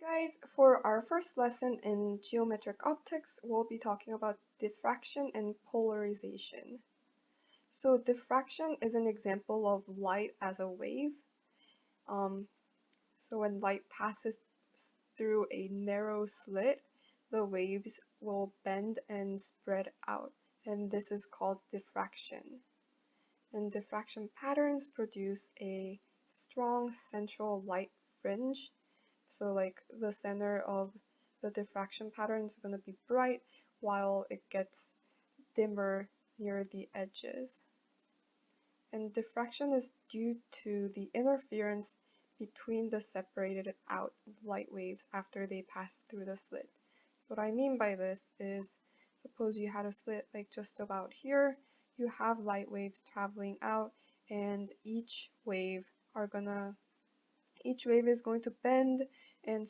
Guys, for our first lesson in geometric optics, we'll be talking about diffraction and polarization. So diffraction is an example of light as a wave. So when light passes through a narrow slit, the waves will bend and spread out, and this is called diffraction. And diffraction patterns produce a strong central light fringe. So like the center of the diffraction pattern is going to be bright while it gets dimmer near the edges. And diffraction is due to the interference between the separated out light waves after they pass through the slit. So what I mean by this is, suppose you had a slit like just about here, you have light waves traveling out, and each wave is going to bend and